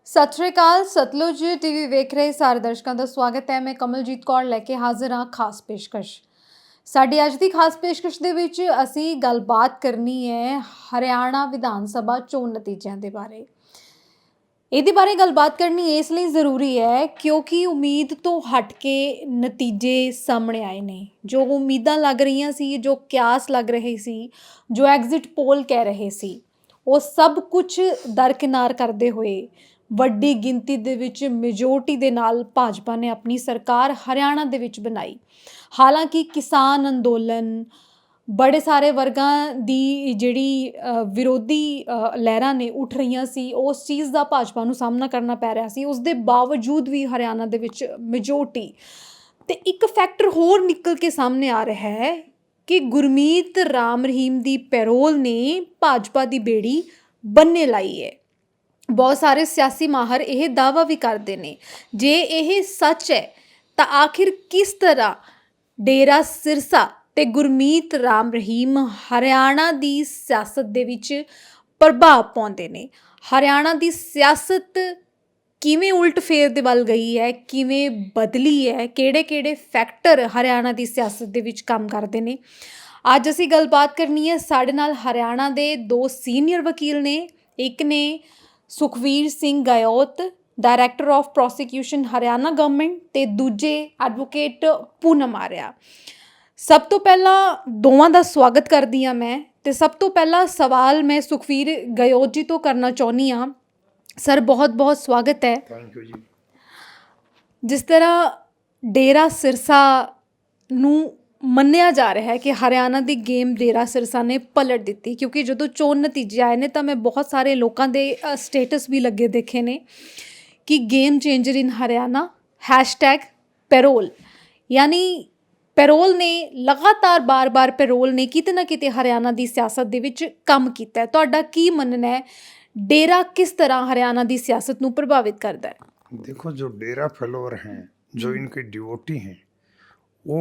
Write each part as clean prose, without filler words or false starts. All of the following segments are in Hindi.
ਸਤਿ ਸ਼੍ਰੀ ਅਕਾਲ ਸਤਲੁਜ ਟੀਵੀ ਵੇਖ ਰਹੇ ਸਾਰੇ ਦਰਸ਼ਕਾਂ ਦਾ ਸਵਾਗਤ ਹੈ। ਮੈਂ ਕਮਲਜੀਤ ਕੌਰ ਲੈ ਕੇ ਹਾਜ਼ਰ ਹਾਂ ਖਾਸ ਪੇਸ਼ਕਸ਼। ਸਾਡੀ ਅੱਜ ਦੀ ਖਾਸ ਪੇਸ਼ਕਸ਼ ਦੇ ਵਿੱਚ ਅਸੀਂ ਗੱਲਬਾਤ ਕਰਨੀ ਹੈ ਹਰਿਆਣਾ ਵਿਧਾਨ ਸਭਾ ਚੋਣ ਨਤੀਜਿਆਂ ਦੇ ਬਾਰੇ। ਇਹਦੇ ਬਾਰੇ ਗੱਲਬਾਤ ਕਰਨੀ ਇਸ ਲਈ ਜ਼ਰੂਰੀ ਹੈ ਕਿਉਂਕਿ ਉਮੀਦ ਤੋਂ ਹਟ ਕੇ ਨਤੀਜੇ ਸਾਹਮਣੇ ਆਏ ਨੇ। ਜੋ ਉਮੀਦਾਂ ਲੱਗ ਰਹੀਆਂ ਸੀ, ਜੋ ਕਿਆਸ ਲੱਗ ਰਹੇ ਸੀ, ਜੋ ਐਗਜ਼ਿਟ ਪੋਲ ਕਹਿ ਰਹੇ ਸੀ, ਉਹ ਸਭ ਕੁਝ ਦਰਕਿਨਾਰ ਕਰਦੇ ਹੋਏ ਵੱਡੀ ਗਿਣਤੀ ਦੇ ਵਿੱਚ ਮੈਜੋਰਟੀ ਦੇ ਨਾਲ ਭਾਜਪਾ ਨੇ ਆਪਣੀ ਸਰਕਾਰ ਹਰਿਆਣਾ ਦੇ ਵਿੱਚ ਬਣਾਈ। ਹਾਲਾਂਕਿ ਕਿਸਾਨ ਅੰਦੋਲਨ, ਬੜੇ ਸਾਰੇ ਵਰਗਾਂ ਦੀ ਜਿਹੜੀ ਵਿਰੋਧੀ ਲਹਿਰਾਂ ਨੇ ਉੱਠ ਰਹੀਆਂ ਸੀ, ਉਸ ਚੀਜ਼ ਦਾ ਭਾਜਪਾ ਨੂੰ ਸਾਹਮਣਾ ਕਰਨਾ ਪੈ ਰਿਹਾ ਸੀ। ਉਸ ਦੇ ਬਾਵਜੂਦ ਵੀ ਹਰਿਆਣਾ ਦੇ ਵਿੱਚ ਮੈਜੋਰਟੀ ਤੇ ਇੱਕ ਫੈਕਟਰ ਹੋਰ ਨਿਕਲ ਕੇ ਸਾਹਮਣੇ ਆ ਰਿਹਾ ਹੈ ਕਿ ਗੁਰਮੀਤ ਰਾਮ ਰਹੀਮ ਦੀ ਪੈਰੋਲ ਨੇ ਭਾਜਪਾ ਦੀ ਬੇੜੀ ਬੰਨੇ ਲਾਈ ਹੈ। ਬਹੁਤ ਸਾਰੇ ਸਿਆਸੀ ਮਾਹਰ ਇਹ ਦਾਅਵਾ ਵੀ ਕਰਦੇ ਨੇ, ਜੇ ਇਹ ਸੱਚ ਹੈ ਤਾਂ ਆਖਿਰ ਕਿਸ ਤਰ੍ਹਾਂ ਡੇਰਾ ਸਿਰਸਾ ਤੇ ਗੁਰਮੀਤ ਰਾਮ ਰਹੀਮ ਹਰਿਆਣਾ ਦੀ ਸਿਆਸਤ ਦੇ ਵਿੱਚ ਪ੍ਰਭਾਵ ਪਾਉਂਦੇ ਨੇ। ਹਰਿਆਣਾ ਦੀ ਸਿਆਸਤ ਕਿਵੇਂ ਉਲਟ ਫੇਰ ਦੇ ਵੱਲ ਗਈ ਹੈ, ਕਿਵੇਂ ਬਦਲੀ ਹੈ, ਕਿਹੜੇ ਫੈਕਟਰ ਹਰਿਆਣਾ ਦੀ ਸਿਆਸਤ ਦੇ ਵਿੱਚ ਕੰਮ ਕਰਦੇ ਨੇ, ਅੱਜ ਅਸੀਂ ਗੱਲਬਾਤ ਕਰਨੀ ਹੈ। ਸਾਡੇ ਨਾਲ ਹਰਿਆਣਾ ਦੇ ਦੋ ਸੀਨੀਅਰ ਵਕੀਲ ਨੇ। ਇੱਕ ਨੇ Sukhvir Singh Gehlot, director of prosecution Haryana government, ਤੇ ਦੂਜੇ ਐਡਵੋਕੇਟ ਪੂਨਮ ਆਰਿਆ। ਸਭ ਤੋਂ ਪਹਿਲਾਂ ਦੋਵਾਂ ਦਾ ਸਵਾਗਤ ਕਰਦੀ ਹਾਂ ਮੈਂ। ਤੇ ਸਭ ਤੋਂ ਪਹਿਲਾ ਸਵਾਲ ਮੈਂ ਸੁਖਵੀਰ ਗਹਿਲੋਤ ਜੀ ਤੋਂ ਕਰਨਾ ਚਾਹੁੰਦੀ ਹਾਂ। ਸਰ, ਬਹੁਤ ਸਵਾਗਤ ਹੈ। ਥੈਂਕ ਯੂ ਜੀ। ਜਿਸ ਤਰ੍ਹਾਂ ਡੇਰਾ ਸਿਰਸਾ ਨੂੰ ਮੰਨਿਆ ਜਾ ਰਿਹਾ ਹੈ ਕਿ ਹਰਿਆਣਾ ਦੀ ਗੇਮ ਡੇਰਾ ਸਿਰਸਾ ਨੇ ਪਲਟ ਦਿੱਤੀ, ਕਿਉਂਕਿ ਜਦੋਂ ਚੋਣ ਨਤੀਜੇ ਆਏ ਨੇ ਤਾਂ ਮੈਂ ਬਹੁਤ ਸਾਰੇ ਲੋਕਾਂ ਦੇ ਸਟੇਟਸ ਵੀ ਲੱਗੇ ਦੇਖੇ ਨੇ ਕਿ ਗੇਮ ਚੇਂਜਰ ਇਨ ਹਰਿਆਣਾ #ਪੈਰੋਲ, ਯਾਨੀ ਪੈਰੋਲ ਨੇ ਲਗਾਤਾਰ ਬਾਰ-ਬਾਰ ਪੈਰੋਲ ਨੇ ਕਿਤੇ ਨਾ ਕਿਤੇ ਹਰਿਆਣਾ ਦੀ ਸਿਆਸਤ ਦੇ ਵਿੱਚ ਕੰਮ ਕੀਤਾ ਹੈ। ਤੁਹਾਡਾ ਕੀ ਮੰਨਣਾ ਹੈ, ਡੇਰਾ ਕਿਸ ਤਰ੍ਹਾਂ ਹਰਿयाणा ਦੀ ਸਿयासत ਨੂੰ ਪ੍ਰਭਾवित करता है? देखो, जो डेरा फॉलोअर हैं, जो इनके डिवोटी हैं, वो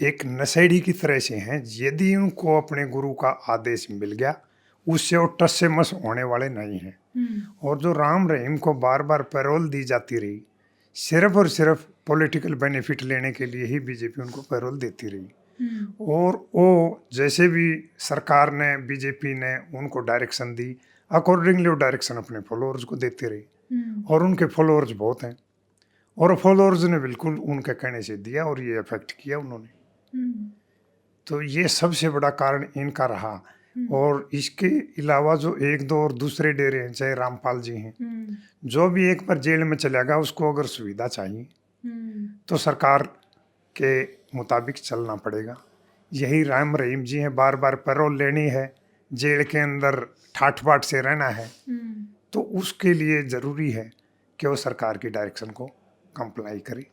एक नशेड़ी की तरह से हैं। यदि उनको अपने गुरु का आदेश मिल गया, उससे वो टस से मस होने वाले नहीं हैं। और जो राम रहीम को बार बार पैरोल दी जाती रही, सिर्फ और सिर्फ पॉलिटिकल बेनिफिट लेने के लिए ही बीजेपी उनको पैरोल देती रही। और वो जैसे भी सरकार ने, बीजेपी ने उनको डायरेक्शन दी, अकॉर्डिंगली वो डायरेक्शन अपने फॉलोअर्स को देते रहे। और उनके फॉलोअर्स बहुत हैं, और फॉलोअर्स ने बिल्कुल उनके कहने से दिया और ये इफेक्ट किया उन्होंने। तो ये सबसे बड़ा कारण इनका रहा। और इसके अलावा जो एक दो और दूसरे डेरे हैं, चाहे रामपाल जी हैं, जो भी एक बार जेल में चला गया, उसको अगर सुविधा चाहिए तो सरकार के मुताबिक चलना पड़ेगा। यही राम रहीम जी हैं, बार बार पैरोल लेनी है, जेल के अंदर ठाठ बाट से रहना है, तो उसके लिए ज़रूरी है कि वो सरकार की डायरेक्शन को कंप्लाई करे।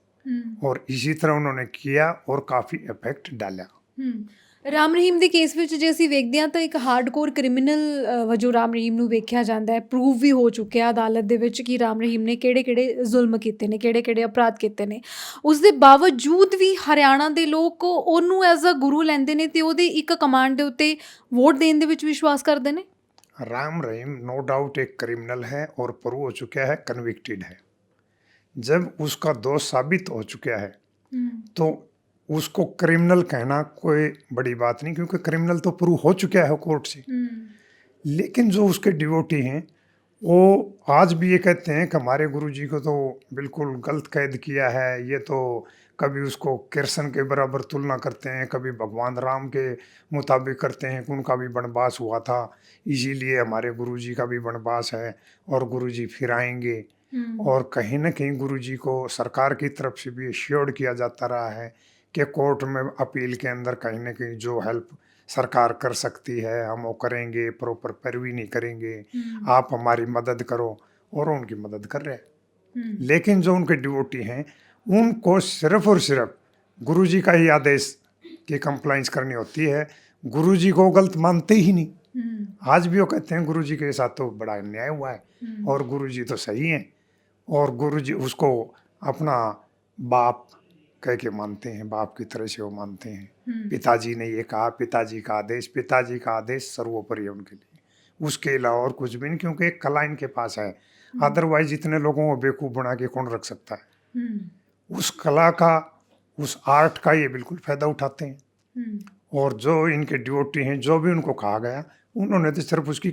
और इसी तरह उन्होंने किया और काफ़ी इफेक्ट डाला। ਰਾਮ ਰਹੀਮ ਦੇ ਕੇਸ ਵਿੱਚ ਜੇ ਅਸੀਂ ਵੇਖਦੇ ਹਾਂ ਤਾਂ ਇੱਕ ਹਾਰਡਕੋਰ ਕ੍ਰਿਮੀਨਲ ਵਜੋਂ ਰਾਮ ਰਹੀਮ ਨੂੰ ਵੇਖਿਆ ਜਾਂਦਾ ਹੈ। ਪ੍ਰੂਵ ਵੀ ਹੋ ਚੁੱਕਿਆ ਅਦਾਲਤ ਦੇ ਵਿੱਚ ਕਿ ਰਾਮ ਰਹੀਮ ਨੇ ਕਿਹੜੇ ਜ਼ੁਲਮ ਕੀਤੇ ਨੇ, ਕਿਹੜੇ ਅਪਰਾਧ ਕੀਤੇ ਨੇ। ਉਸ ਦੇ ਬਾਵਜੂਦ ਵੀ ਹਰਿਆਣਾ ਦੇ ਲੋਕ ਉਹਨੂੰ ਐਜ਼ ਅ ਗੁਰੂ ਲੈਂਦੇ ਨੇ ਤੇ ਉਹਦੇ ਇੱਕ ਕਮਾਂਡ ਦੇ ਉੱਤੇ ਵੋਟ ਦੇਣ ਦੇ ਵਿੱਚ ਵਿਸ਼ਵਾਸ ਕਰਦੇ ਨੇ। राम रहीम नो डाउट एक क्रिमिनल है और प्रूव हो चुका है, कन्विक्टेड है। जब उसका दोष साबित हो चुका है तो उसको क्रिमिनल कहना कोई बड़ी बात नहीं, क्योंकि क्रिमिनल तो प्रूव हो चुका है कोर्ट से। लेकिन जो उसके डिवोटी हैं, वो आज भी ये कहते हैं कि हमारे गुरुजी को तो बिल्कुल गलत कैद किया है। ये तो कभी उसको कृष्ण के बराबर तुलना करते हैं, कभी भगवान राम के मुताबिक करते हैं कि उनका भी वनवास हुआ था, इसीलिए हमारे गुरुजी का भी वनवास है और गुरुजी फिर आएंगे। और कहीं ना कहीं गुरुजी को सरकार की तरफ से भी एश्योर्ड किया जाता रहा है कि कोर्ट में अपील के अंदर कहीं ना कहीं जो हेल्प सरकार कर सकती है हम वो करेंगे, प्रॉपर पैरवी नहीं करेंगे, आप हमारी मदद करो। और उनकी मदद कर रहे हैं। लेकिन जो उनके डिवोटी हैं, उनको सिर्फ और सिर्फ गुरुजी का ही आदेश की कंप्लाइंस करनी होती है। गुरुजी को गलत मानते ही नहीं। आज भी वो कहते हैं गुरुजी के साथ तो बड़ा अन्याय हुआ है और गुरुजी तो सही हैं, और गुरुजी उसको अपना बाप कह के मानते हैं, बाप की तरह से वो मानते हैं। पिताजी ने ये कहा, पिताजी का आदेश सर्वोपरि है उनके लिए, उसके अलावा और कुछ भी नहीं। क्योंकि एक कला इनके पास है, अदरवाइज इतने लोगों को बेवकूफ़ बना के कौन रख सकता है। उस कला का, उस आर्ट का ये बिल्कुल फायदा उठाते हैं। और जो इनके ड्यूटी हैं, जो भी उनको कहा गया, उन्होंने तो सिर्फ उसकी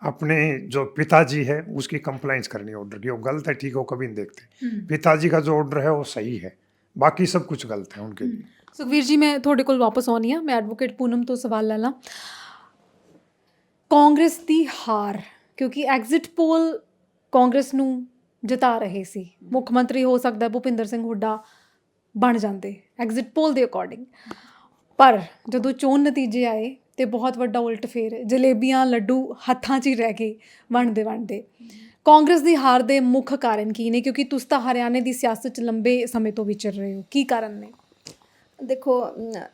अपने जो पिताजी है उसकी कंप्लाइंस करनी है ऑर्डर की। वो गलत है ठीक है वो कभी नहीं देखते। पिताजी का जो ऑर्डर है वो सही है, बाकी सब कुछ गलत है उनके लिए। ਸੁਖਵੀਰ ਜੀ ਮੈਂ ਤੁਹਾਡੇ ਕੋਲ ਵਾਪਸ ਆਉਣੀ ਆ। ਮੈਂ ਐਡਵੋਕੇਟ ਪੂਨਮ ਤੋਂ ਸਵਾਲ ਲੈ ਲਾਂ। ਕਾਂਗਰਸ ਦੀ ਹਾਰ, ਕਿਉਂਕਿ ਐਗਜ਼ਿਟ ਪੋਲ ਕਾਂਗਰਸ ਨੂੰ ਜਿਤਾ ਰਹੇ ਸੀ, ਮੁੱਖ ਮੰਤਰੀ ਹੋ ਸਕਦਾ ਭੁਪਿੰਦਰ ਸਿੰਘ ਹੁੱਡਾ ਬਣ ਜਾਂਦੇ ਐਗਜ਼ਿਟ ਪੋਲ ਦੇ ਅਕੋਰਡਿੰਗ, ਪਰ ਜਦੋਂ ਚੋਣ ਨਤੀਜੇ ਆਏ ਤੇ ਬਹੁਤ ਵੱਡਾ ਉਲਟ ਫੇਰ, ਜਲੇਬੀਆਂ ਲੱਡੂ ਹੱਥਾਂ 'ਚ ਹੀ ਰਹਿ ਗਏ ਵੰਡਦੇ ਵੰਡਦੇ। ਕਾਂਗਰਸ ਦੀ ਹਾਰ ਦੇ ਮੁੱਖ ਕਾਰਨ ਕੀ ਨੇ? ਕਿਉਂਕਿ ਤੁਸੀਂ ਤਾਂ ਹਰਿਆਣੇ ਦੀ ਸਿਆਸਤ 'ਚ ਲੰਬੇ ਸਮੇਂ ਤੋਂ ਵਿਚਰ ਰਹੇ ਹੋ, ਕੀ ਕਾਰਨ ਨੇ? देखो,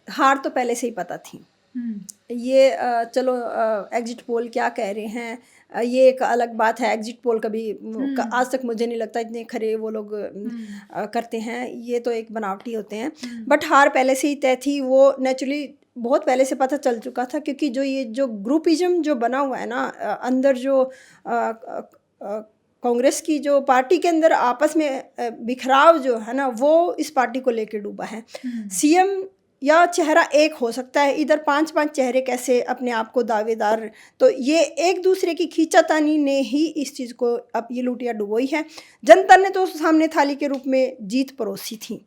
हार तो पहले से ही पता थी। ये चलो एग्जिट पोल क्या कह रहे हैं ये एक अलग बात है। एग्जिट पोल कभी आज तक मुझे नहीं लगता इतने खरे वो लोग करते हैं, ये तो एक बनावटी होते हैं। बट हार पहले से ही तय थी, वो नेचुरली बहुत पहले से पता चल चुका था। क्योंकि जो ये जो ग्रुपिज्म जो बना हुआ है ना अंदर, जो कांग्रेस की जो पार्टी के अंदर आपस में बिखराव जो है ना, वो इस पार्टी को लेकर डूबा है। सीएम या चेहरा एक हो सकता है, इधर 5-5 चेहरे कैसे अपने आप को दावेदार, तो ये एक दूसरे की खींचातानी ने ही इस चीज़ को अब ये लूटिया डुबोई है। जनता ने तो सामने थाली के रूप में जीत परोसी थी,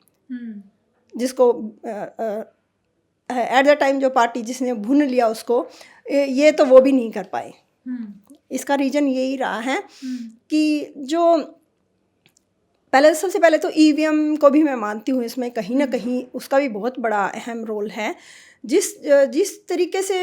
जिसको एट द टाइम जो पार्टी जिसने भून लिया उसको, ये तो वो भी नहीं कर पाए। इसका रीज़न यही रहा है कि जो सबसे पहले तो ईवीएम को भी मैं मानती हूँ, इसमें कहीं ना कहीं उसका भी बहुत बड़ा अहम रोल है। जिस तरीके से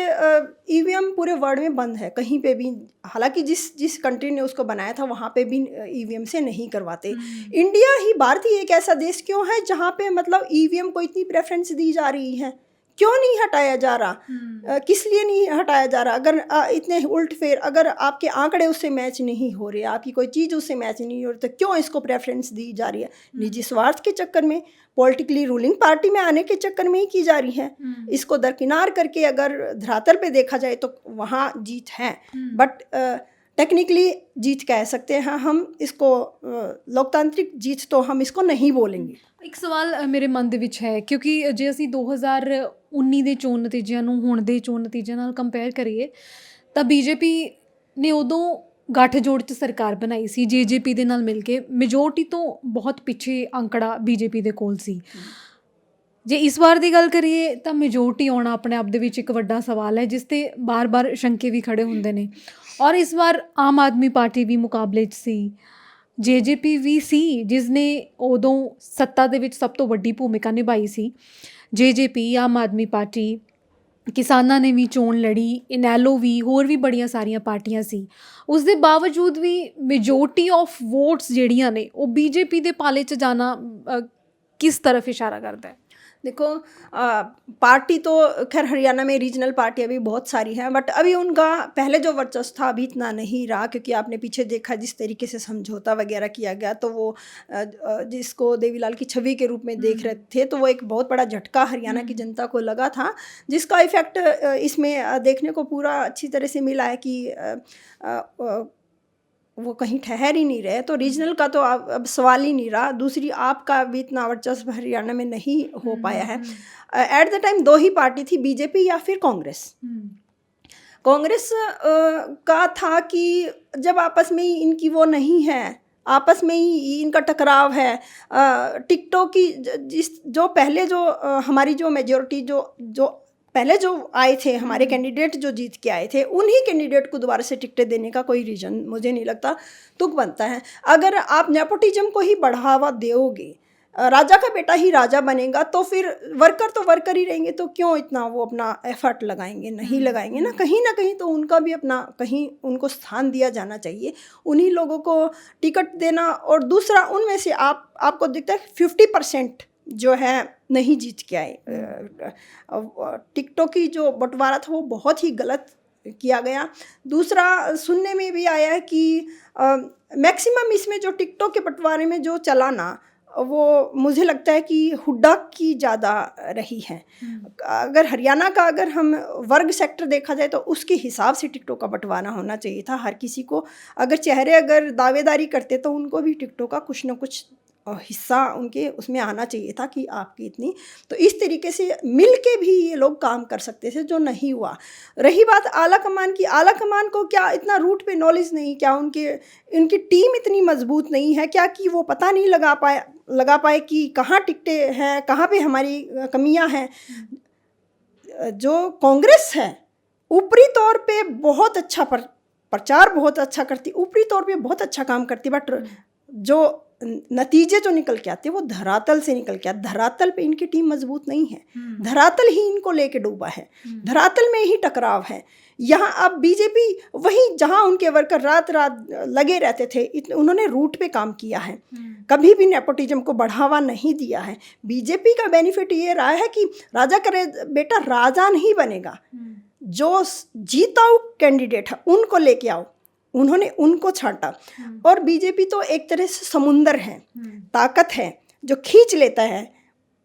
ईवीएम पूरे वर्ल्ड में बंद है, कहीं पे भी, हालांकि जिस कंट्री ने उसको बनाया था वहाँ पे भी ईवीएम से नहीं करवाते। इंडिया ही, भारतीय एक ऐसा देश क्यों है जहाँ पे मतलब ईवीएम को इतनी प्रेफरेंस दी जा रही है? क्यों नहीं हटाया जा रहा? किस लिए नहीं हटाया जा रहा? अगर इतने उल्ट फेर, अगर आपके आंकड़े उससे मैच नहीं हो रहे, आपकी कोई चीज़ उससे मैच नहीं हो रही, तो क्यों इसको प्रेफरेंस दी जा रही है? निजी स्वार्थ के चक्कर में, पॉलिटिकली रूलिंग पार्टी में आने के चक्कर में ही की जा रही है। इसको दरकिनार करके अगर धरातल पे देखा जाए तो वहाँ जीत है, बट टेक्निकली जीत कह सकते हैं हम इसको, लोकतांत्रिक जीत तो हम इसको नहीं बोलेंगे। ਇੱਕ ਸਵਾਲ ਮੇਰੇ ਮਨ ਦੇ ਵਿੱਚ ਹੈ, ਕਿਉਂਕਿ ਜੇ ਅਸੀਂ 2019 ਦੇ ਚੋਣ ਨਤੀਜਿਆਂ ਨੂੰ ਹੁਣ ਦੇ ਚੋਣ ਨਤੀਜਿਆਂ ਨਾਲ ਕੰਪੇਅਰ ਕਰੀਏ ਤਾਂ ਬੀਜੇਪੀ ਨੇ ਉਦੋਂ ਗੱਠਜੋੜ 'ਚ ਸਰਕਾਰ ਬਣਾਈ ਸੀ ਜੇਜੇਪੀ ਦੇ ਨਾਲ ਮਿਲ ਕੇ। ਮੈਜੋਰਟੀ ਤੋਂ ਬਹੁਤ ਪਿੱਛੇ ਅੰਕੜਾ ਬੀਜੇਪੀ ਦੇ ਕੋਲ ਸੀ। ਜੇ ਇਸ ਵਾਰ ਦੀ ਗੱਲ ਕਰੀਏ ਤਾਂ ਮੈਜੋਰਟੀ ਆਉਣਾ ਆਪਣੇ ਆਪ ਦੇ ਵਿੱਚ ਇੱਕ ਵੱਡਾ ਸਵਾਲ ਹੈ, ਜਿਸ 'ਤੇ ਬਾਰ-ਬਾਰ ਸ਼ੰਕੇ ਵੀ ਖੜੇ ਹੁੰਦੇ ਨੇ। ਔਰ ਇਸ ਵਾਰ ਆਮ ਆਦਮੀ ਪਾਰਟੀ ਵੀ ਮੁਕਾਬਲੇ 'ਚ ਸੀ, ਜੇਜੇਪੀ ਵੀ ਸੀ, ਜਿਸ ਨੇ ਉਦੋਂ ਸੱਤਾ ਦੇ ਵਿੱਚ ਸਭ ਤੋਂ ਵੱਡੀ ਭੂਮਿਕਾ ਨਿਭਾਈ ਸੀ। ਜੇਜੇਪੀ, ਆਮ ਆਦਮੀ ਪਾਰਟੀ, ਕਿਸਾਨਾਂ ਨੇ ਵੀ ਚੋਣ ਲੜੀ, ਇਨੈਲੋ ਵੀ, ਹੋਰ ਵੀ ਬੜੀਆਂ ਸਾਰੀਆਂ ਪਾਰਟੀਆਂ ਸੀ। ਉਸ ਦੇ ਬਾਵਜੂਦ ਵੀ ਮੈਜੋਰਟੀ ਆਫ ਵੋਟਸ ਜਿਹੜੀਆਂ ਨੇ ਉਹ ਬੀਜੇਪੀ ਦੇ ਪਾਲੇ 'ਚ ਜਾਣਾ किस तरफ इशारा करता है? देखो, पार्टी तो खैर हरियाणा में रीजनल पार्टियां भी बहुत सारी हैं, बट अभी उनका पहले जो वर्चस्व था अभी इतना नहीं रहा। क्योंकि आपने पीछे देखा जिस तरीके से समझौता वगैरह किया गया, तो वो जिसको देवीलाल की छवि के रूप में देख रहे थे, तो वो एक बहुत बड़ा झटका हरियाणा की जनता को लगा था, जिसका इफ़ेक्ट इसमें देखने को पूरा अच्छी तरह से मिला है कि वो कहीं ठहर ही नहीं रहे। तो रीजनल का तो अब सवाल ही नहीं रहा। दूसरी, आपका भी इतना वर्चस्व हरियाणा में नहीं हो पाया है। एट द टाइम दो ही पार्टी थी, बीजेपी या फिर कांग्रेस। कांग्रेस का था कि जब आपस में ही इनकी वो नहीं है, आपस में ही इनका टकराव है। टिकटॉक की जो पहले जो हमारी जो मेजोरिटी जो पहले जो आए थे, हमारे कैंडिडेट जो जीत के आए थे, उन्हीं कैंडिडेट को दोबारा से टिकटें देने का कोई रीज़न मुझे नहीं लगता, तुक बनता है। अगर आप नेपोटिज्म को ही बढ़ावा दोगे, राजा का बेटा ही राजा बनेगा, तो फिर वर्कर तो वर्कर ही रहेंगे, तो क्यों इतना वो अपना एफर्ट लगाएंगे? नहीं लगाएंगे ना कहीं तो उनका भी अपना कहीं उनको स्थान दिया जाना चाहिए। उन्हीं लोगों को टिकट देना, और दूसरा उनमें से आपको दिखता है 50% जो है नहीं जीत के आए। टिकटॉक की जो बंटवारा था वो बहुत ही गलत किया गया। दूसरा, सुनने में भी आया है कि मैक्सिमम इसमें जो टिकटॉक के बंटवारे में जो चला ना, वो मुझे लगता है कि हुड्डा की ज़्यादा रही है। अगर हरियाणा का अगर हम वर्ग सेक्टर देखा जाए तो उसके हिसाब से टिकटों का बंटवारा होना चाहिए था। हर किसी को अगर चेहरे अगर दावेदारी करते तो उनको भी टिकटों का कुछ ना कुछ हिस्सा उनके उसमें आना चाहिए था कि आपकी इतनी, तो इस तरीके से मिल के भी ये लोग काम कर सकते थे, जो नहीं हुआ। रही बात आला कमान की, आला कमान को क्या इतना रूट पे नॉलेज नहीं, क्या उनकी टीम इतनी मजबूत नहीं है क्या कि वो पता नहीं लगा पाए कि कहाँ टिकटें हैं, कहाँ पे हमारी कमियां हैं। जो कांग्रेस है ऊपरी तौर पे बहुत अच्छा प्रचार बहुत अच्छा करती, ऊपरी तौर पे बहुत अच्छा काम करती, बट जो नतीजे जो निकल के आते हैं वो धरातल से निकल के आते। धरातल पे इनकी टीम मजबूत नहीं है, धरातल ही इनको लेके डूबा है, धरातल में ही टकराव है। यहाँ अब बीजेपी वही जहाँ उनके वर्कर रात रात लगे रहते थे, उन्होंने रूट पे काम किया है, कभी भी नेपोटिज्म को बढ़ावा नहीं दिया है। बीजेपी का बेनिफिट ये रहा है कि राजा करे बेटा राजा नहीं बनेगा, जो जीताऊ कैंडिडेट है उनको लेके आओ, उन्होंने उनको छांटा। और बीजेपी तो एक तरह से समुंदर है, ताकत है जो खींच लेता है,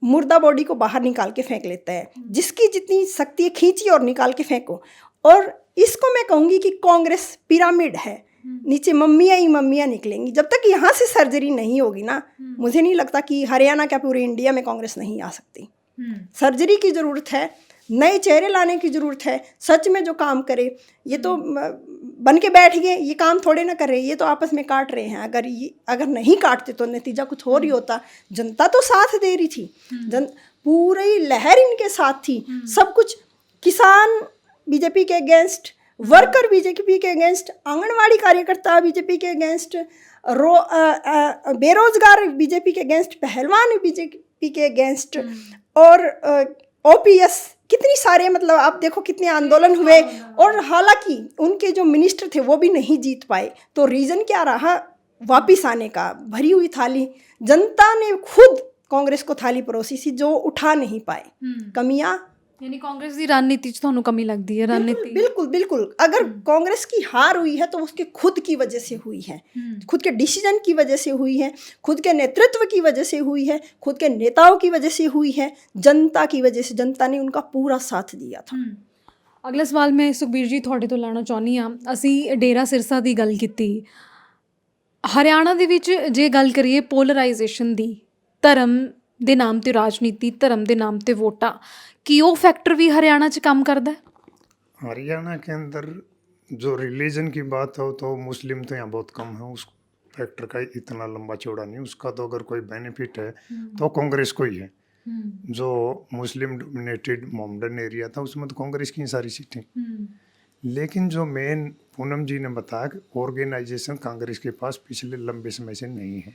मुर्दा बॉडी को बाहर निकाल के फेंक लेता है। जिसकी जितनी शक्ति है खींची और निकाल के फेंको। और इसको मैं कहूँगी कि कांग्रेस पिरामिड है, नीचे मम्मियाँ ही मम्मियाँ निकलेंगी। जब तक यहाँ से सर्जरी नहीं होगी ना, मुझे नहीं लगता कि हरियाणा क्या पूरे इंडिया में कांग्रेस नहीं आ सकती। सर्जरी की ज़रूरत है, नए चेहरे लाने की ज़रूरत है, सच में जो काम करे। ये तो बन के बैठ गए, ये काम थोड़े ना कर रहे, ये तो आपस में काट रहे हैं। अगर नहीं काटते तो नतीजा कुछ और ही होता। जनता तो साथ दे रही थी, पूरी लहर इनके साथ थी, सब कुछ। किसान बीजेपी के अगेंस्ट, वर्कर बीजेपी के अगेंस्ट, आंगनवाड़ी कार्यकर्ता बीजेपी के अगेंस्ट, बेरोजगार बीजेपी के अगेंस्ट, पहलवान बीजेपी के अगेंस्ट, और ओपीएस कितनी सारे, मतलब आप देखो कितने आंदोलन हुए। और हालांकि उनके जो मिनिस्टर थे वो भी नहीं जीत पाए, तो रीज़न क्या रहा? वापिस आने का। भरी हुई थाली जनता ने खुद कांग्रेस को थाली परोसी सी, जो उठा नहीं पाए। कमियां, यानी कांग्रेस की रणनीति च ਤੁਹਾਨੂੰ कमी लगती है? रणनीति बिल्कुल बिल्कुल। अगर कांग्रेस की हार हुई है तो उसके खुद की वजह से हुई है, खुद के डिसीजन की वजह से हुई है, खुद के नेतृत्व की वजह से हुई है, खुद के नेताओं की वजह से हुई है, जनता की वजह से। जनता ने उनका पूरा साथ दिया था। अगला सवाल मैं सुखबीर जी ਤੁਹਾਡੇ ਤੋਂ ਲੈਣਾ ਚਾਹੁੰਦੀ ਹਾਂ। ਅਸੀਂ ਡੇਰਾ ਸਿਰਸਾ ਦੀ ਗੱਲ ਕੀਤੀ, ਹਰਿਆਣਾ ਦੇ ਵਿੱਚ ਜੇ ਗੱਲ ਕਰੀਏ ਪੋਲਰਾਈਜੇਸ਼ਨ ਦੀ, ਧਰਮ ਦੇ ਨਾਮ ਤੇ ਰਾਜਨੀਤੀ, ਧਰਮ ਦੇ ਨਾਮ ਤੇ ਵੋਟਾਂ, ਕੀ ਉਹ फैक्टर भी हरियाणा च काम करता है? हरियाणा के अंदर जो रिलीजन की बात हो तो मुस्लिम तो यहाँ बहुत कम है, उस फैक्टर का इतना लंबा चौड़ा नहीं। उसका तो अगर कोई बेनिफिट है तो कांग्रेस को ही है। जो मुस्लिम डोमिनेटेड मोहम्मडन एरिया था उसमें तो कांग्रेस की सारी सीटें। लेकिन जो मेन पूनम जी ने बताया कि ऑर्गेनाइजेशन कांग्रेस के पास पिछले लंबे समय से नहीं है,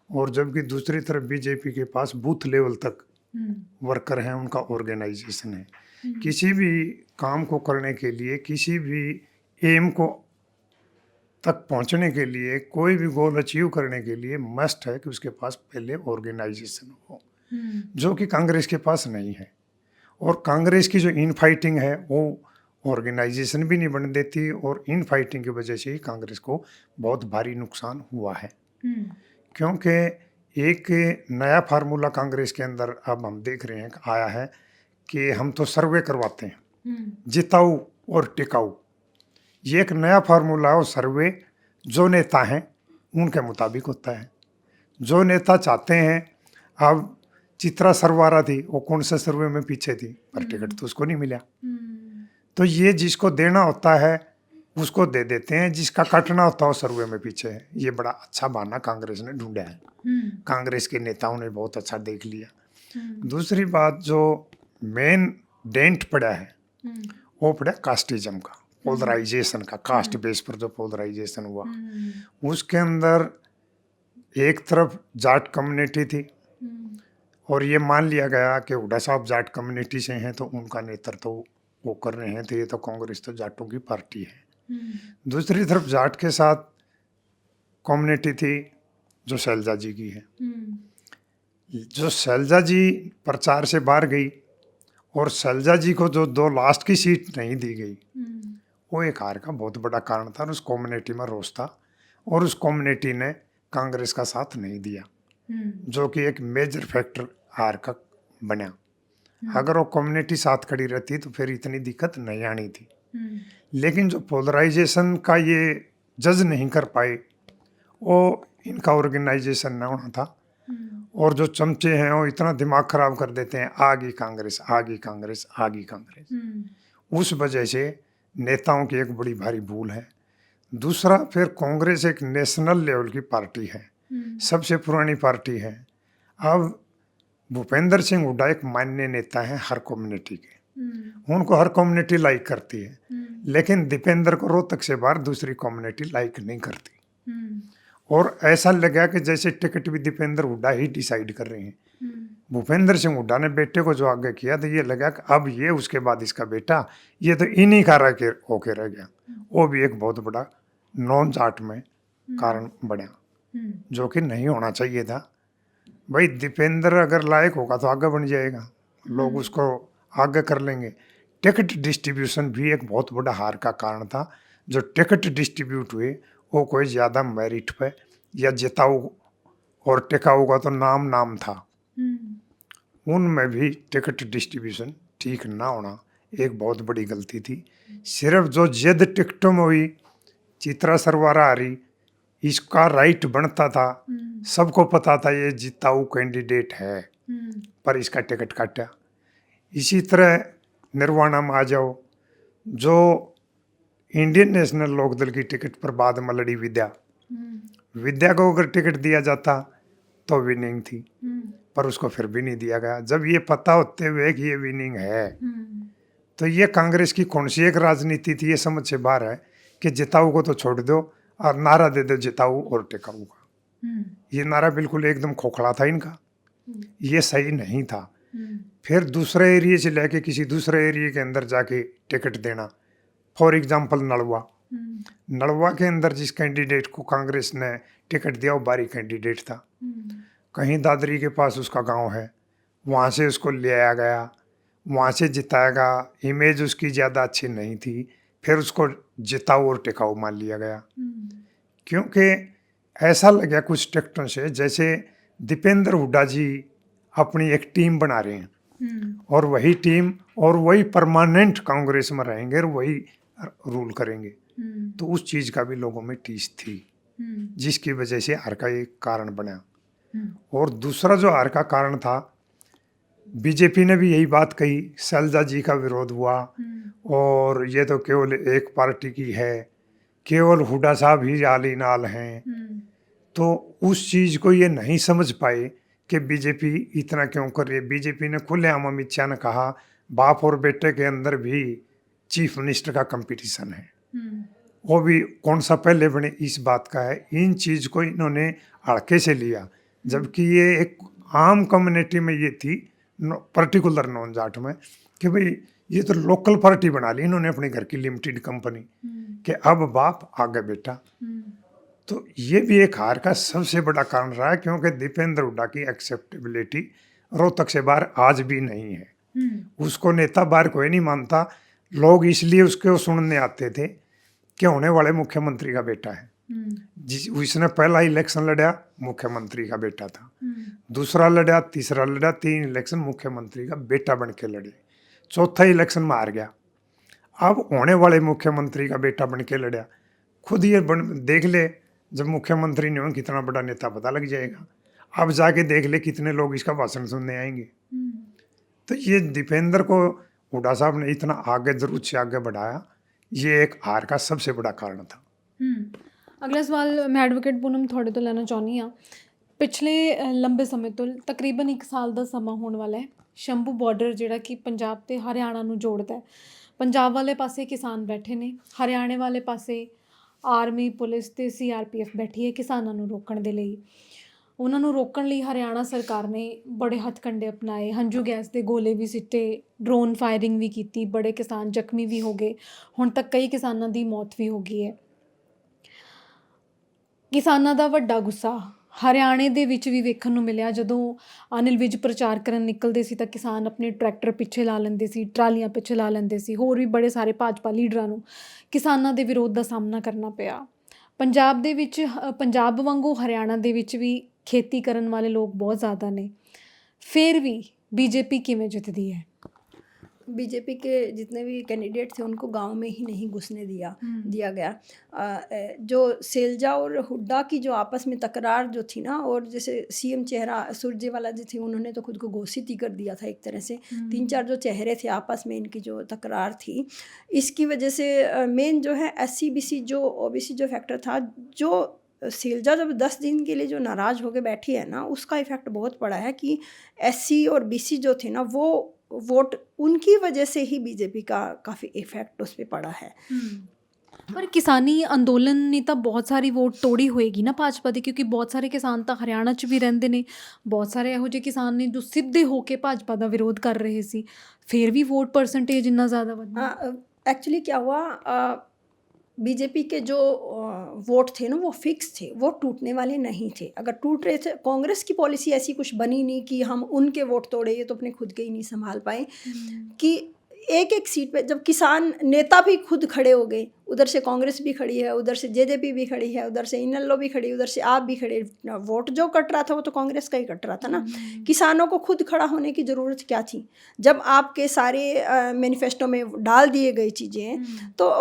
और जबकि दूसरी तरफ बीजेपी के पास बूथ लेवल तक वर्कर हैं, उनका ऑर्गेनाइजेशन है। किसी भी काम को करने के लिए, किसी भी एम को तक पहुंचने के लिए, कोई भी गोल अचीव करने के लिए मस्ट है कि उसके पास पहले ऑर्गेनाइजेशन हो, जो कि कांग्रेस के पास नहीं है। और कांग्रेस की जो इन फाइटिंग है वो ऑर्गेनाइजेशन भी नहीं बन देती, और इन फाइटिंग की वजह से ही कांग्रेस को बहुत भारी नुकसान हुआ है। क्योंकि एक नया फार्मूला कांग्रेस के अंदर अब हम देख रहे हैं आया है कि हम तो सर्वे करवाते हैं, जिताऊ और टिकाऊ। ये एक नया फार्मूला और सर्वे जो नेता हैं उनके मुताबिक होता है। जो नेता चाहते हैं, अब चित्रा सरवारा थी, वो कौन से सर्वे में पीछे थी, पर टिकट तो उसको नहीं मिला। तो ये जिसको देना होता है उसको दे देते हैं, जिसका कटना होता है वो सर्वे में पीछे है। ये बड़ा अच्छा बहाना कांग्रेस ने ढूंढा है, कांग्रेस के नेताओं ने बहुत अच्छा देख लिया। दूसरी बात, जो मेन डेंट पड़ा है वो पड़ा कास्टिज्म का, पोलराइजेशन का। कास्ट बेस पर जो पोलराइजेशन हुआ, उसके अंदर एक तरफ जाट कम्युनिटी थी, और ये मान लिया गया कि हुड्डा साहब जाट कम्युनिटी से हैं तो उनका नेतृत्व वो कर रहे हैं, तो ये तो कांग्रेस तो जाटों की पार्टी है। दूसरी तरफ जाट के साथ कम्युनिटी थी जो शैलजा जी की है। जो शैलजा जी प्रचार से बाहर गई, और शैलजा जी को जो 2 लास्ट की सीट नहीं दी गई, वो एक हार का बहुत बड़ा कारण था। और उस कम्युनिटी में रोष था, और उस कम्युनिटी ने कांग्रेस का साथ नहीं दिया। जो कि एक मेजर फैक्टर हार का बना। अगर वो कम्युनिटी साथ खड़ी रहती तो फिर इतनी दिक्कत नहीं आनी थी। लेकिन जो पोलराइजेशन का ये जज नहीं कर पाए, वो इनका ऑर्गेनाइजेशन ना होना था। और जो चमचे हैं वो इतना दिमाग खराब कर देते हैं, आगी कांग्रेस, आगी कांग्रेस, आगी कांग्रेस। उस वजह से नेताओं की एक बड़ी भारी भूल है। दूसरा, फिर कांग्रेस एक नेशनल लेवल की पार्टी है, सबसे पुरानी पार्टी है। अब भूपेंद्र सिंह हुड्डा एक मान्य नेता है हर कम्युनिटी के, उनको हर कम्युनिटी लाइक करती है। लेकिन दीपेंद्र को रोहतक से बाहर दूसरी कम्युनिटी लाइक नहीं करती। और ऐसा लगा कि जैसे टिकट भी दीपेंद्र हुड्डा ही डिसाइड कर रहे हैं। भूपेंद्र सिंह हुड्डा ने बेटे को जो आगे किया तो ये लगा कि अब ये उसके बाद इसका बेटा, ये तो इन्हीं का होके रह गया। वो भी एक बहुत बड़ा नॉन जाट में कारण बना, जो कि नहीं होना चाहिए था। भाई दीपेंद्र अगर लायक होगा तो आगे बढ़ जाएगा, लोग उसको आगे कर लेंगे। टिकट डिस्ट्रीब्यूशन भी एक बहुत बड़ा हार का कारण था। जो टिकट डिस्ट्रीब्यूट हुए वो कोई ज़्यादा मेरिट पे या जिताऊ और टिकाऊ का तो नाम था, उनमें भी टिकट डिस्ट्रीब्यूशन ठीक ना होना एक बहुत बड़ी गलती थी। सिर्फ जो जिद टिकटों में हुई, चित्रा सरवारा आ रही, इसका राइट बनता था, सबको पता था ये जिताऊ कैंडिडेट है, पर इसका टिकट काटा। इसी तरह निर्वाणा में आ जाओ, जो इंडियन नेशनल लोकदल की टिकट पर बाद में लड़ी विद्या को अगर टिकट दिया जाता तो विनिंग थी, पर उसको फिर भी नहीं दिया गया। जब ये पता होते हुए कि ये विनिंग है, तो ये कांग्रेस की कौन सी एक राजनीति थी, ये समझ से बाहर है कि जिताऊ को तो छोड़ दो और नारा दे दो जिताऊ और टिकाऊ का। ये नारा बिल्कुल एकदम खोखला था इनका, ये सही नहीं था। फिर दूसरे एरिया से लेके किसी दूसरे एरिया के अंदर जाके टिकट देना। फॉर एग्जाम्पल नलवा के अंदर जिस कैंडिडेट को कांग्रेस ने टिकट दिया वो बारी कैंडिडेट था। कहीं दादरी के पास उसका गांव है, वहाँ से उसको ले आया गया, वहाँ से जिताएगा। इमेज उसकी ज़्यादा अच्छी नहीं थी, फिर उसको जिताऊ और टिकाऊ मान लिया गया। क्योंकि ऐसा लगा कुछ टिकटों से जैसे दीपेंद्र हुड्डा जी अपनी एक टीम बना रहे हैं, और वही टीम और वही परमानेंट कांग्रेस में रहेंगे और वही रूल करेंगे। तो उस चीज़ का भी लोगों में टीस थी, जिसकी वजह से हार का एक कारण बना। और दूसरा जो हार का कारण था, बीजेपी ने भी यही बात कही, शैलजा जी का विरोध हुआ और ये तो केवल एक पार्टी की है, केवल हुड्डा साहब ही आली नाल हैं। तो उस चीज़ को ये नहीं समझ पाए कि बीजेपी इतना क्यों कर रही है। बीजेपी ने खुलेआम अमित शाह ने कहा बाप और बेटे के अंदर भी चीफ मिनिस्टर का कंपटीशन है, वो भी कौन सा पहले बने इस बात का है। इन चीज़ को इन्होंने हड़के से लिया, जबकि ये एक आम कम्युनिटी में ये थी, पर्टिकुलर नॉन जाट में, कि भाई ये तो लोकल पार्टी बना ली इन्होंने अपने घर की लिमिटेड कंपनी, कि अब बाप आगे बेटा। तो ये भी एक हार का सबसे बड़ा कारण रहा है, क्योंकि दीपेंद्र हुड्डा की एक्सेप्टेबिलिटी रोहतक से बाहर आज भी नहीं है। उसको नेता बाहर कोई नहीं मानता, लोग इसलिए उसको सुनने आते थे कि होने वाले मुख्यमंत्री का बेटा है। उसने पहला इलेक्शन लड़ा, मुख्यमंत्री का बेटा था, दूसरा लड़ा, तीसरा लड़ा, 3 इलेक्शन मुख्यमंत्री का बेटा बन के लड़े, चौथा इलेक्शन में हार गया। अब होने वाले मुख्यमंत्री का बेटा बन के लड़ा। खुद ये देख ले, जब मुख्यमंत्री नहीं हो कितना बड़ा नेता पता लग जाएगा। अब जाके देख ले कितने लोग इसका भाषण सुनने आएंगे। तो ये दीपेंद्र को हुड्डा साहब ने इतना आगे जरूर से आगे बढ़ाया, ये एक हार का सबसे बड़ा कारण था। अगला सवाल मैं एडवोकेट पूनम थोड़े तो लेना चाहनी हाँ। पिछले लंबे समय तो तकरीबन 1 साल का समा होने वाला है, शंभू बॉर्डर जिहड़ा कि पंजाब ते हरियाणा नूं जोड़दा है। पंजाब वाले पासे किसान बैठे ने, हरियाणे वाले पासे आर्मी पुलिस ते CRPF बैठी है किसानां नूं रोकण दे लई। उन्हां नूं रोकण लई हरियाणा सरकार ने बड़े हथकंडे अपनाए, हंझू गैस दे गोले भी सिੱਟੇ, ड्रोन फायरिंग भी की, बड़े किसान जख्मी भी हो गए, हुण तक कई किसानां दी मौत भी हो गई है। किसानां दा वड्डा गुस्सा हरियाणे ਦੇ ਵਿੱਚ ਵੀ ਵੇਖਣ ਨੂੰ ਮਿਲਿਆ। ਜਦੋਂ ਅਨਿਲ ਵਿਜ ਪ੍ਰਚਾਰ ਕਰਨ ਨਿਕਲਦੇ ਸੀ ਤਾਂ ਕਿਸਾਨ ਆਪਣੇ ਟਰੈਕਟਰ ਪਿੱਛੇ ਲਾ ਲੈਂਦੇ ਸੀ, ਟਰਾਲੀਆਂ ਪਿੱਛੇ ਲਾ ਲੈਂਦੇ ਸੀ। ਹੋਰ ਵੀ ਬੜੇ ਸਾਰੇ ਭਾਜਪਾ ਲੀਡਰਾਂ ਨੂੰ ਕਿਸਾਨਾਂ ਦੇ ਵਿਰੋਧ ਦਾ ਸਾਹਮਣਾ ਕਰਨਾ ਪਿਆ। ਪੰਜਾਬ ਦੇ ਵਿੱਚ ਪੰਜਾਬ ਵਾਂਗੂ ਹਰਿਆਣਾ ਦੇ ਵਿੱਚ ਵੀ ਖੇਤੀ ਕਰਨ ਵਾਲੇ ਲੋਕ ਬਹੁਤ ਜ਼ਿਆਦਾ ਨੇ, ਫਿਰ ਵੀ ਬੀਜੇਪੀ ਕਿਵੇਂ ਜਿੱਤਦੀ ਹੈ? बीजेपी के जितने भी कैंडिडेट थे उनको गांव में ही नहीं घुसने दिया गया। जो सैलजा और हुड्डा की जो आपस में तकरार जो थी ना, और जैसे सीएम चेहरा सुरजेवाला जी थे, उन्होंने तो खुद को घोषित ही कर दिया था एक तरह से। 3-4 जो चेहरे थे आपस में इनकी जो तकरार थी, इसकी वजह से मेन जो है SC BC जो OBC जो फैक्टर था, जो सैलजा जब 10 दिन के लिए जो नाराज़ होकर बैठी है ना, उसका इफ़ेक्ट बहुत पड़ा है कि SC और BC जो थे ना, वो वोट उनकी वजह से ही बीजेपी का काफ़ी इफेक्ट उस पर पड़ा है। ਪਰ ਕਿਸਾਨੀ ਅੰਦੋਲਨ ਨੇ ਤਾਂ ਬਹੁਤ ਸਾਰੀ ਵੋਟ ਤੋੜੀ ਹੋਏਗੀ ਨਾ ਭਾਜਪਾ ਦੀ, ਕਿਉਂਕਿ ਬਹੁਤ ਸਾਰੇ ਕਿਸਾਨ ਤਾਂ ਹਰਿਆਣਾ 'ਚ ਵੀ ਰਹਿੰਦੇ ਨੇ, ਬਹੁਤ ਸਾਰੇ ਇਹੋ ਜਿਹੇ ਕਿਸਾਨ ਨੇ ਜੋ ਸਿੱਧੇ ਹੋ ਕੇ ਭਾਜਪਾ ਦਾ ਵਿਰੋਧ ਕਰ ਰਹੇ ਸੀ, ਫਿਰ ਵੀ ਵੋਟ ਪਰਸੈਂਟੇਜ ਇੰਨਾ ਜ਼ਿਆਦਾ ਵਧਿਆ। एक्चुअली क्या हुआ, बीजेपी के जो वोट थे ना, वो फिक्स थे, वो टूटने वाले नहीं थे। अगर टूट रहे थे, कांग्रेस की पॉलिसी ऐसी कुछ बनी नहीं कि हम उनके वोट तोड़े, ये तो अपने खुद के ही नहीं संभाल पाए कि एक एक सीट पे जब किसान नेता भी खुद खड़े हो गए, उधर से कांग्रेस भी खड़ी है, उधर से जेजेपी भी खड़ी है, उधर से इनेलो भी खड़ी, उधर से आप भी खड़े, वोट जो कट रहा था वो तो कांग्रेस का ही कट रहा था ना। किसानों को खुद खड़ा होने की ज़रूरत क्या थी? जब आपके सारे मैनिफेस्टो में डाल दिए गई चीज़ें, तो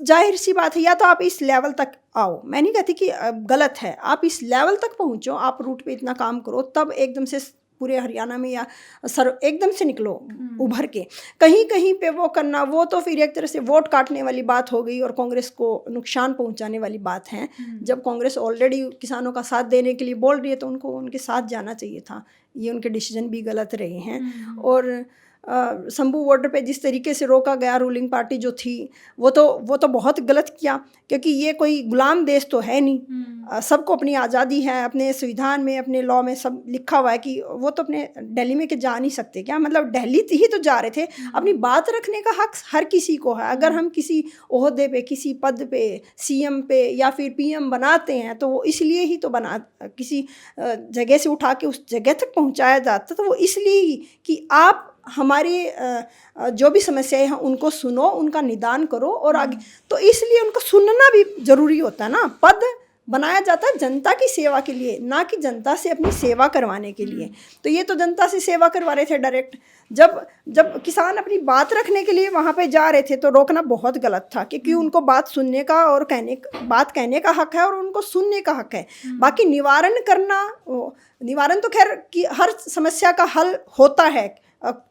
जाहिर सी बात है, या तो आप इस लेवल तक आओ, मैं नहीं कहती कि गलत है, आप इस लेवल तक पहुँचो, आप रूट पे इतना काम करो, तब एकदम से पूरे हरियाणा में या एकदम से निकलो उभर के। कहीं कहीं पे वो करना, वो तो फिर एक तरह से वोट काटने वाली बात हो गई और कांग्रेस को नुकसान पहुंचाने वाली बात है। जब कांग्रेस ऑलरेडी किसानों का साथ देने के लिए बोल रही है, तो उनको उनके साथ जाना चाहिए था। ये उनके डिसीजन भी गलत रहे हैं। और शंभू बॉर्डर पे जिस तरीके से रोका गया, रूलिंग पार्टी जो थी वो तो बहुत गलत किया, क्योंकि ये कोई गुलाम देश तो है नहीं। सबको अपनी आज़ादी है, अपने संविधान में, अपने लॉ में सब लिखा हुआ है कि वो तो अपने दिल्ली में के जा नहीं सकते क्या? मतलब दिल्ली ही तो जा रहे थे, अपनी बात रखने का हक हर किसी को है। अगर हम किसी ओहदे पे, किसी पद पे, CM पे या फिर PM बनाते हैं, तो वो इसलिए ही तो बना, किसी जगह से उठा के उस जगह तक पहुँचाया जाता, तो वो इसलिए ही कि आप हमारी जो भी समस्याएं हैं उनको सुनो, उनका निदान करो और आगे। तो इसलिए उनको सुनना भी ज़रूरी होता है ना। पद बनाया जाता है जनता की सेवा के लिए, ना कि जनता से अपनी सेवा करवाने के लिए। तो ये तो जनता से सेवा करवा रहे थे डायरेक्ट। जब किसान अपनी बात रखने के लिए वहाँ पे जा रहे थे, तो रोकना बहुत गलत था, क्योंकि उनको बात सुनने का और बात कहने का हक है और उनको सुनने का हक है। बाकी निवारण करना, निवारण तो खैर कि हर समस्या का हल होता है,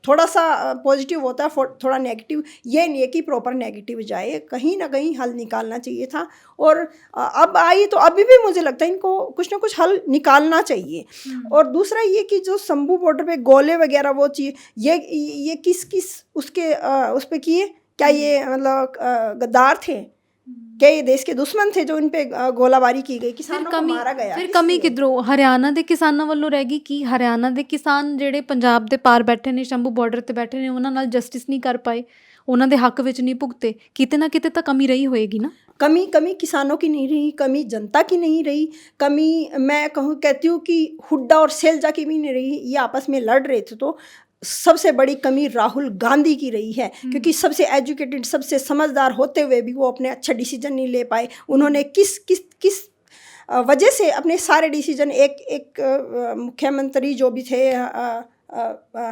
थोड़ा सा पॉजिटिव होता है, थोड़ा नेगेटिव, ये नहीं है कि प्रॉपर नेगेटिव जाए, कहीं ना कहीं हल निकालना चाहिए था। और अब आई तो अभी भी मुझे लगता है इनको कुछ ना कुछ हल निकालना चाहिए। और दूसरा ये कि जो शंभू बॉर्डर पे गोले वगैरह वो चीज़, ये किस उसके उस पे किए क्या? ये मतलब गद्दार थे क्या? ये देश के दुश्मन थे जो इन पे गोलाबारी की गई, किसानों को मारा गया। ਫਿਰ ਕਮੀ ਕਿੱਧਰੋਂ? ਹਰਿਆਣਾ ਦੇ ਕਿਸਾਨਾਂ ਵੱਲੋਂ ਰਹਿ ਗਈ ਕਿ ਹਰਿਆਣਾ ਦੇ ਕਿਸਾਨ ਜਿਹੜੇ ਪੰਜਾਬ ਦੇ ਪਾਰ ਬੈਠੇ ਨੇ, ਸ਼ੰਭੂ ਬਾਰਡਰ ਤੇ ਬੈਠੇ ਨੇ, ਉਹਨਾਂ ਨਾਲ ਜਸਟਿਸ ਨਹੀਂ ਕਰ ਪਾਏ, ਉਹਨਾਂ ਦੇ ਹੱਕ ਵਿੱਚ ਨਹੀਂ ਭੁਗਤੇ, ਕਿਤੇ ਨਾ ਕਿਤੇ ਤਾਂ ਕਮੀ ਰਹੀ ਹੋਏਗੀ ना। कमी किसानों की नहीं रही, कमी जनता की नहीं रही, कमी मैं कहती हूँ कि हुड्डा और सैलजा की भी नहीं रही। ये आपस में लड़ रहे थे, तो सबसे बड़ी कमी राहुल गांधी की रही है, क्योंकि सबसे एजुकेटेड, सबसे समझदार होते हुए भी वो अपने अच्छे डिसीजन नहीं ले पाए। उन्होंने किस वजह से अपने सारे डिसीजन, एक मुख्यमंत्री जो भी थे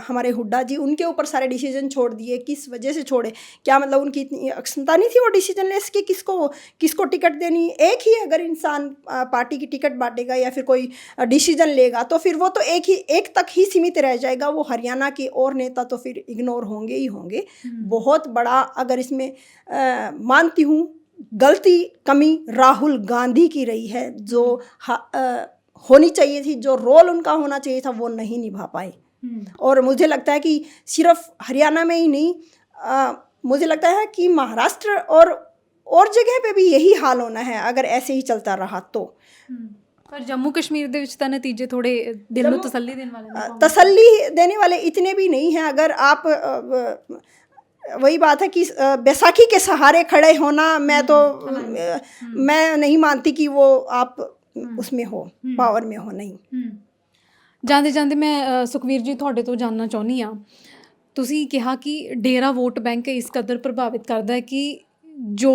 हमारे हुड्डा जी, उनके ऊपर सारे डिसीजन छोड़ दिए। किस वजह से छोड़े? क्या मतलब उनकी इतनी अक्षमता नहीं थी वो डिसीजन ले सके किसको टिकट देनी? एक ही अगर इंसान पार्टी की टिकट बांटेगा या फिर कोई डिसीजन लेगा, तो फिर वो तो एक तक ही सीमित रह जाएगा। वो हरियाणा के और नेता तो फिर इग्नोर होंगे ही होंगे। बहुत बड़ा, अगर इसमें मानती हूँ गलती, कमी राहुल गांधी की रही है, जो होनी चाहिए थी, जो रोल उनका होना चाहिए था, वो नहीं निभा पाए। और मुझे लगता है कि सिर्फ हरियाणा में ही नहीं, मुझे लगता है कि महाराष्ट्र और जगह पे भी यही हाल होना है अगर ऐसे ही चलता रहा तो। पर जम्मू कश्मीर ਦੇ ਵਿੱਚ ਤਾਂ ਨਤੀਜੇ ਥੋੜੇ ਦਿਲ ਨੂੰ ਤਸੱਲੀ ਦੇਣ ਵਾਲੇ ਨੇ। तसल्ली देने वाले इतने भी नहीं हैं। अगर आप वही बात है कि बैसाखी के सहारे खड़े होना, मैं नहीं मानती कि वो आप उसमें हो, पावर में हो, नहीं। ਜਾਂਦੇ ਜਾਂਦੇ ਮੈਂ ਸੁਖਵੀਰ ਜੀ ਤੁਹਾਡੇ ਤੋਂ ਜਾਣਨਾ ਚਾਹੁੰਦੀ ਹਾਂ, ਤੁਸੀਂ ਕਿਹਾ ਕਿ ਡੇਰਾ ਵੋਟ ਬੈਂਕ ਇਸ ਕਦਰ ਪ੍ਰਭਾਵਿਤ ਕਰਦਾ ਹੈ ਕਿ ਜੋ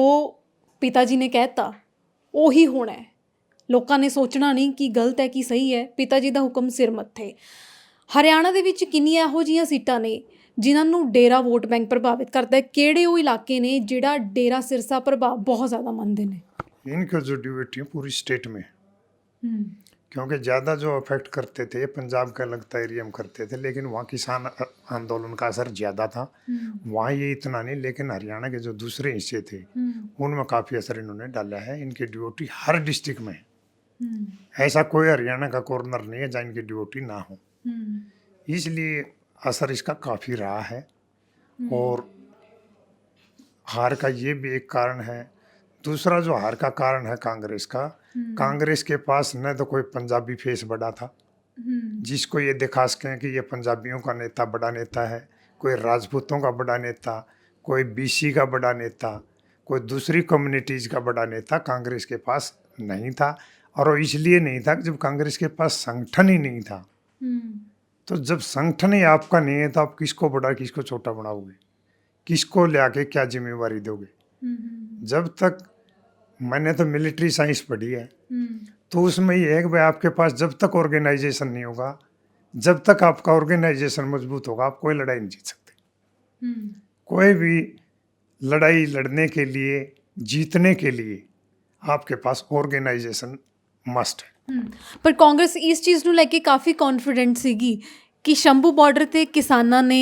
ਪਿਤਾ ਜੀ ਨੇ ਕਹਿਤਾ ਉਹੀ ਹੋਣਾ ਹੈ, ਲੋਕਾਂ ਨੇ ਸੋਚਣਾ ਨਹੀਂ ਕਿ ਗਲਤ ਹੈ ਕਿ ਸਹੀ ਹੈ, ਪਿਤਾ ਜੀ ਦਾ ਹੁਕਮ ਸਿਰ ਮੱਥੇ। ਹਰਿਆਣਾ ਦੇ ਵਿੱਚ ਕਿੰਨੀਆਂ ਇਹੋ ਜਿਹੀਆਂ ਸੀਟਾਂ ਨੇ ਜਿਨ੍ਹਾਂ ਨੂੰ ਡੇਰਾ ਵੋਟ ਬੈਂਕ ਪ੍ਰਭਾਵਿਤ ਕਰਦਾ ਹੈ? ਕਿਹੜੇ ਉਹ ਇਲਾਕੇ ਨੇ ਜਿਹੜਾ ਡੇਰਾ ਸਿਰਸਾ ਪ੍ਰਭਾਵ ਬਹੁਤ ਜ਼ਿਆਦਾ ਮੰਨਦੇ ਨੇ? इनका जो ड्यूटी है पूरी स्टेट में, क्योंकि ज़्यादा जो अफेक्ट करते थे पंजाब का लगता एरिया में करते थे, लेकिन वहाँ किसान आंदोलन का असर ज़्यादा था। वहाँ ये इतना नहीं, लेकिन हरियाणा के जो दूसरे हिस्से थे उनमें काफ़ी असर इन्होंने डाला है। इनकी ड्यूटी हर डिस्ट्रिक्ट में है। ऐसा कोई हरियाणा का कॉर्नर नहीं है जहाँ इनकी ड्यूटी ना हो, इसलिए असर इसका काफ़ी रहा है। और हार का ये भी एक कारण है। दूसरा जो हार का कारण है कांग्रेस का, कांग्रेस के पास न तो कोई पंजाबी फेस बड़ा था जिसको ये दिखा सकें कि ये पंजाबियों का नेता बड़ा नेता है, कोई राजपूतों का बड़ा नेता, कोई बीसी का बड़ा नेता, कोई दूसरी कम्युनिटीज़ का बड़ा नेता कांग्रेस के पास नहीं था। और वो इसलिए नहीं था कि जब कांग्रेस के पास संगठन ही नहीं था। तो जब संगठन ही आपका नहीं है तो आप किसको बड़ा किसको छोटा बनाओगे, किसको ले आके क्या जिम्मेवारी दोगे? जब तक मैंने तो मिलिट्री साइंस पढ़ी है, तो उसमें ये है कि भाई आपके पास जब तक ऑर्गेनाइजेशन नहीं होगा, जब तक आपका ऑर्गेनाइजेशन मजबूत होगा, आप कोई लड़ाई नहीं जीत सकते। कोई भी लड़ाई लड़ने के लिए, जीतने के लिए आपके पास ऑर्गेनाइजेशन मस्ट है। ਪਰ ਕਾਂਗਰਸ ਇਸ ਚੀਜ਼ ਨੂੰ ਲੈ ਕੇ ਕਾਫੀ ਕੌਨਫੀਡੈਂਟ ਸੀਗੀ ਕਿ ਸ਼ੰਭੂ ਬਾਰਡਰ ਤੇ ਕਿਸਾਨਾਂ ਨੇ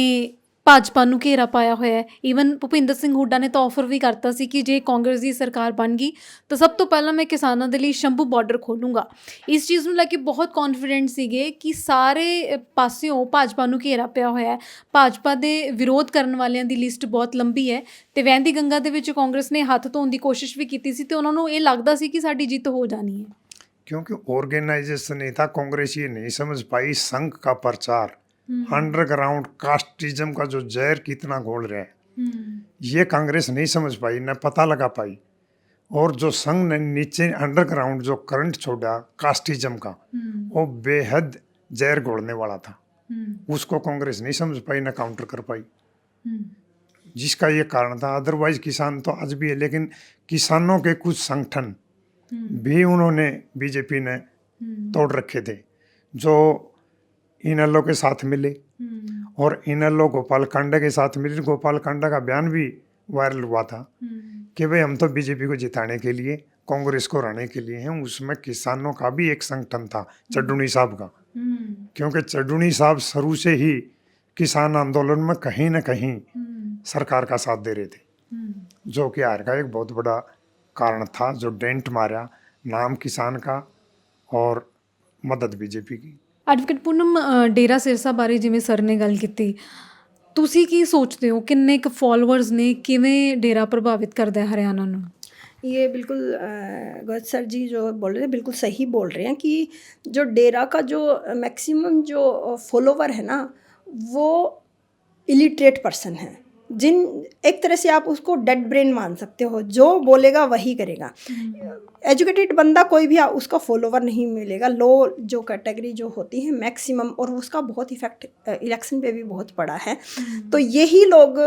ਭਾਜਪਾ ਨੂੰ ਘੇਰਾ ਪਾਇਆ ਹੋਇਆ ਹੈ। ਈਵਨ ਭੁਪਿੰਦਰ ਸਿੰਘ ਹੁੱਡਾ ਨੇ ਤਾਂ ਆਫਰ ਵੀ ਕਰਤਾ ਸੀ ਕਿ ਜੇ ਕਾਂਗਰਸ ਦੀ ਸਰਕਾਰ ਬਣ ਗਈ ਤਾਂ ਸਭ ਤੋਂ ਪਹਿਲਾਂ ਮੈਂ ਕਿਸਾਨਾਂ ਦੇ ਲਈ ਸ਼ੰਭੂ ਬਾਰਡਰ ਖੋਲੂੰਗਾ। ਇਸ ਚੀਜ਼ ਨੂੰ ਲੈ ਕੇ ਬਹੁਤ ਕੌਨਫੀਡੈਂਟ ਸੀਗੇ ਕਿ ਸਾਰੇ ਪਾਸਿਓਂ ਭਾਜਪਾ ਨੂੰ ਘੇਰਾ ਪਿਆ ਹੋਇਆ ਹੈ। ਭਾਜਪਾ ਦੇ ਵਿਰੋਧ ਕਰਨ ਵਾਲਿਆਂ ਦੀ ਲਿਸਟ ਬਹੁਤ ਲੰਬੀ ਹੈ ਤੇ ਵਹਿੰਦੀ ਗੰਗਾ ਦੇ ਵਿੱਚ ਕਾਂਗਰਸ ਨੇ ਹੱਥ ਧੋਣ ਦੀ ਕੋਸ਼ਿਸ਼ ਵੀ ਕੀਤੀ ਸੀ ਤੇ ਉਹਨਾਂ ਨੂੰ ਇਹ ਲੱਗਦਾ ਸੀ ਕਿ ਸਾਡੀ ਜਿੱਤ ਹੋ ਜਾਣੀ ਹੈ। क्योंकि ऑर्गेनाइजेशन नहीं था, कांग्रेस ये नहीं समझ पाई संघ का प्रचार, अंडरग्राउंड कास्टिज्म का जो जहर कितना घोल रहा है, ये कांग्रेस नहीं समझ पाई, न पता लगा पाई। और जो संघ ने नीचे अंडरग्राउंड जो करंट छोड़ा कास्टिज्म का, वो बेहद जहर घोलने वाला था। उसको कांग्रेस नहीं समझ पाई, न काउंटर कर पाई, जिसका ये कारण था। अदरवाइज किसान तो आज भी है, लेकिन किसानों के कुछ संगठन भी उन्होंने बीजेपी ने तोड़ रखे थे, जो इनेलो के साथ मिले और इनेलो गोपाल कांडा के साथ मिले। गोपाल कांडा का बयान भी वायरल हुआ था कि भाई हम तो बीजेपी को जिताने के लिए, कांग्रेस को हराने के लिए हैं। उसमें किसानों का भी एक संगठन था, चड्डूनी साहब का, क्योंकि चड्डूनी साहब शुरू से ही किसान आंदोलन में कहीं ना कहीं सरकार का साथ दे रहे थे, जो कि हार का एक बहुत बड़ा कारण था, जो डेंट मारा नाम किसान का और मदद बीजेपी की। ਐਡਵੋਕੇਟ ਪੂਨਮ, ਡੇਰਾ ਸਿਰਸਾ ਬਾਰੇ ਜਿਵੇਂ ਸਰ ਨੇ ਗੱਲ ਕੀਤੀ, ਤੁਸੀਂ ਕੀ ਸੋਚਦੇ ਹੋ ਕਿੰਨੇ ਕੁ ਫੋਲੋਅਰਸ ਨੇ, ਕਿਵੇਂ ਡੇਰਾ ਪ੍ਰਭਾਵਿਤ ਕਰਦਾ ਹੈ ਹਰਿਆਣਾ ਨੂੰ? ये बिल्कुल गौर सर जी जो बोल रहे हैं बिल्कुल सही बोल रहे हैं कि जो डेरा का जो मैक्सिमम जो फॉलोवर है ना, वो इलिटरेट पर्सन है, जिन एक तरह से आप उसको डेड ब्रेन मान सकते हो, जो बोलेगा वही करेगा। एजुकेटेड बंदा कोई भी उसका फॉलोवर नहीं मिलेगा। लो जो कैटेगरी जो होती है मैक्सिमम, और उसका बहुत इफेक्ट इलेक्शन पे भी बहुत पड़ा है। तो यही लोग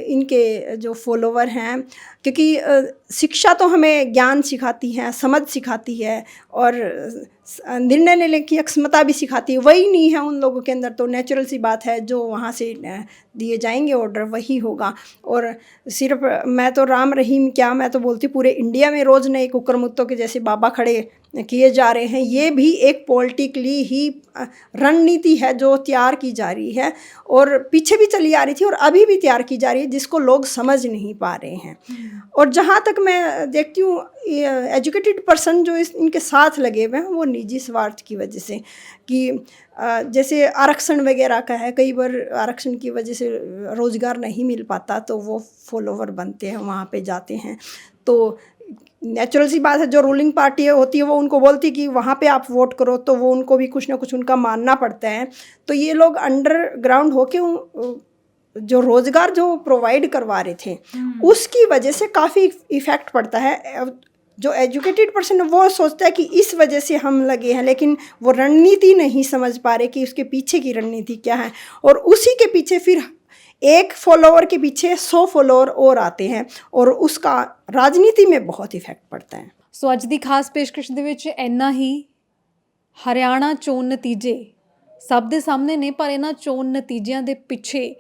इनके जो फॉलोवर हैं, क्योंकि शिक्षा तो हमें ज्ञान सिखाती है, समझ सिखाती है और निर्णय लेने की क्षमता भी सिखाती है। वही नहीं है उन लोगों के अंदर, तो नेचुरल सी बात है जो वहाँ से दिए जाएंगे ऑर्डर वही होगा। और सिर्फ मैं तो राम रहीम क्या, मैं तो बोलती पूरे इंडिया में रोज़ नए कुकर मुत्तों के जैसे बाबा खड़े किए जा रहे हैं। ये भी एक पॉलिटिकली ही रणनीति है जो तैयार की जा रही है और पीछे भी चली आ रही थी और अभी भी तैयार की जा रही है, जिसको लोग समझ नहीं पा रहे हैं। और जहाँ तक मैं देखती हूँ एजुकेटेड पर्सन जो इनके साथ लगे हुए हैं, वो निजी स्वार्थ की वजह से, कि जैसे आरक्षण वगैरह का है, कई बार आरक्षण की वजह से रोज़गार नहीं मिल पाता तो वो फॉलोवर बनते हैं, वहाँ पे जाते हैं। तो नेचुरल सी बात है, जो रूलिंग पार्टी होती है वो उनको बोलती है कि वहाँ पे आप वोट करो, तो वो उनको भी कुछ ना कुछ उनका मानना पड़ता है। तो ये लोग अंडरग्राउंड होके जो रोज़गार जो प्रोवाइड करवा रहे थे उसकी वजह से काफ़ी इफ़ेक्ट पड़ता है। जो एजुकेटेड पर्सन है वो सोचता है कि इस वजह से हम लगे हैं, लेकिन वो रणनीति नहीं समझ पा रहे कि उसके पीछे की रणनीति क्या है। और उसी के पीछे फिर एक फॉलोअर के पीछे 100 फॉलोअर और आते हैं और उसका राजनीति में बहुत इफेक्ट पड़ता है। ਸੋ ਅੱਜ ਦੀ ਖਾਸ ਪੇਸ਼ਕਸ਼ ਦੇ ਵਿੱਚ ਇੰਨਾ ਹੀ। ਹਰਿਆਣਾ ਚੋਣ ਨਤੀਜੇ ਸਭ ਦੇ ਸਾਹਮਣੇ ਨੇ, ਪਰ ਇਹਨਾਂ ਚੋਣ ਨਤੀਜਿਆਂ ਦੇ ਪਿੱਛੇ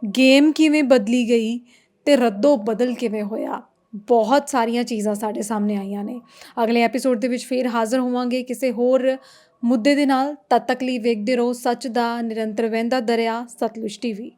ਗੇਮ ਕਿਵੇਂ ਬਦਲੀ ਗਈ ਤੇ ਰੱਦੋ ਬਦਲ ਕਿਵੇਂ ਹੋਇਆ, ਬਹੁਤ ਸਾਰੀਆਂ ਚੀਜ਼ਾਂ ਸਾਡੇ ਸਾਹਮਣੇ ਆਈਆਂ ਨੇ। ਅਗਲੇ ਐਪੀਸੋਡ ਦੇ ਵਿੱਚ ਫੇਰ ਹਾਜ਼ਰ ਹੋਵਾਂਗੇ ਕਿਸੇ ਹੋਰ ਮੁੱਦੇ ਦੇ ਨਾਲ। ਤਦ ਤੱਕ ਲਈ ਵੇਖਦੇ ਰਹੋ ਸੱਚ ਦਾ ਨਿਰੰਤਰ ਵਹਿੰਦਾ ਦਰਿਆ ਸਤਲੁਜ ਟੀਵੀ।